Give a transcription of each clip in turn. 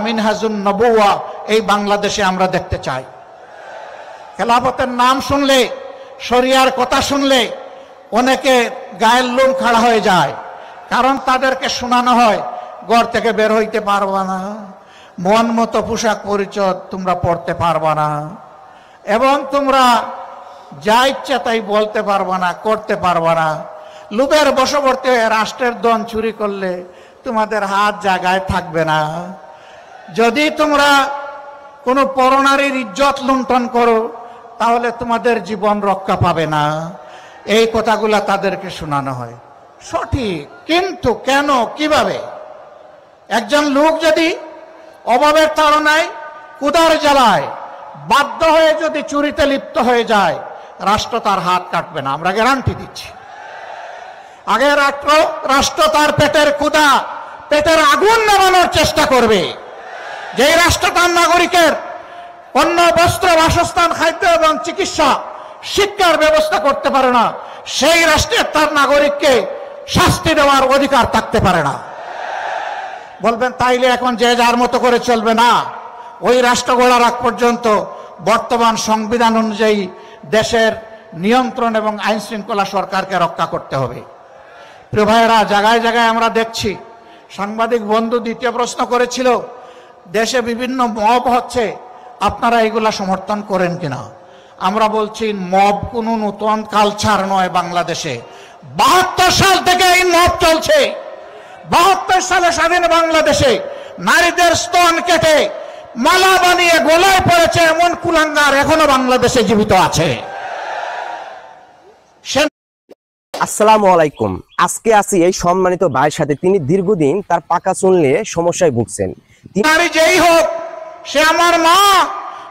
মিনহাজুন নবুওয়া এই বাংলাদেশে আমরা দেখতে চাই। খেলাফতের নাম শুনলে, শরিয়ার কথা শুনলে অনেকে গায়ের লোম খাড়া হয়ে যায়, কারণ তাদেরকে শোনানো হয় ঘর থেকে বের হইতে পারবা না, মন মতো পোশাক পরিচ্ছদ তোমরা পড়তে পারবা না, এবং তোমরা যা ইচ্ছা তাই বলতে পারবা না, করতে পারবা না। লোভের বশবর্তী হয়ে রাষ্ট্রের ধন চুরি করলে তোমাদের হাত জায়গায় থাকবে না। যদি তোমরা কোনো পরনারীর ইজ্জত লুণ্ঠন করো তাহলে তোমাদের জীবন রক্ষা পাবে না। এই কথাগুলা তাদেরকে শোনানো হয়, সঠিক। কিন্তু কেন, কিভাবে? একজন লোক যদি অভাবের তাড়নায়, ক্ষুধার জ্বালায় বাধ্য হয়ে যদি চুরিতে লিপ্ত হয়ে যায়, রাষ্ট্র তার হাত কাটবে না, আমরা গ্যারান্টি দিচ্ছি। আগে রাষ্ট্র তার পেটের ক্ষুধা, পেটের আগুন নেভানোর চেষ্টা করবে। যেই রাষ্ট্র তার নাগরিকের অন্ন, বস্ত্র, বাসস্থান, খাদ্য এবং চিকিৎসা, শিক্ষার ব্যবস্থা করতে পারে না, সেই রাষ্ট্রের তার নাগরিককে শাস্তি দেওয়ার অধিকার থাকতে পারে না। বলবেন তাইলে এখন যে যার মতো করে চলবে না, ওই রাষ্ট্র গড়ার আগ পর্যন্ত বর্তমান সংবিধান অনুযায়ী দেশের নিয়ন্ত্রণ এবং আইন শৃঙ্খলা সরকারকে রক্ষা করতে হবে। প্রিয় ভাইয়েরা, জায়গায় জায়গায় আমরা দেখছি, সাংবাদিক বন্ধু দ্বিতীয় প্রশ্ন করেছিল, দেশে বিভিন্ন মব হচ্ছে, আপনারা এগুলা সমর্থন করেন কিনা? আমরা বলছি মব কোনো নতুন কালচার নয় বাংলাদেশে। 72 সাল থেকে এই মব চলছে। 72 সালে স্বাধীন বাংলাদেশে নারীদের স্তন কেটে মালা বানিয়ে গলায় পড়েছে এমন কুলাঙ্গার এখনো বাংলাদেশে জীবিত আছে। আসসালামু আলাইকুম। আজকে আসি এই সম্মানিত ভাইয়ের সাথে, তিনি দীর্ঘদিন তার পাকা চুল নিয়ে সমস্যায় ভুগছেন। নারী যেই হোক, সে আমার মা,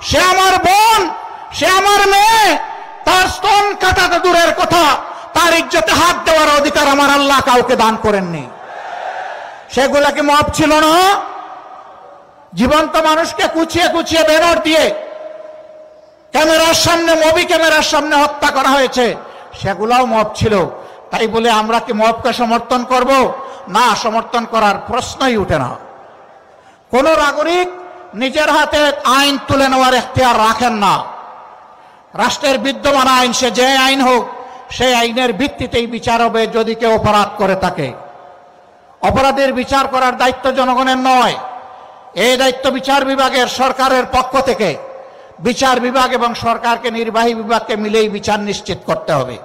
সে আমার বোন, সে আমার মেয়ে, তার স্তন কাটাতে দূরের কথা, তার ইজ্জতে হাত দেওয়ার অধিকার আমার আল্লাহ কাউকে দান করেননি। সেগুলা কি মব ছিল না? জীবন্ত মানুষকে কুচিয়ে কুচিয়ে ব্যানার দিয়ে ক্যামেরার সামনে, মুভি ক্যামেরার সামনে হত্যা করা হয়েছে, সেগুলাও মব ছিল। তাই বলে আমরা কি মবকে সমর্থন করব? না, সমর্থন করার প্রশ্নই উঠে না। কোন নাগরিক নিজের হাতে আইন তুলে নেওয়ার এখতিয়ার রাখেন না। রাষ্ট্রের বিদ্যমান আইন, সে যে আইন হোক, সেই আইনের ভিত্তিতেই বিচার হবে। যদি কেউ অপরাধ করে থাকে, অপরাধের বিচার করার দায়িত্ব জনগণের নয়, এই দায়িত্ব বিচার বিভাগের, সরকারের পক্ষ থেকে। বিচার বিভাগ এবং সরকারকে, নির্বাহী বিভাগকে মিলেই বিচার নিশ্চিত করতে হবে।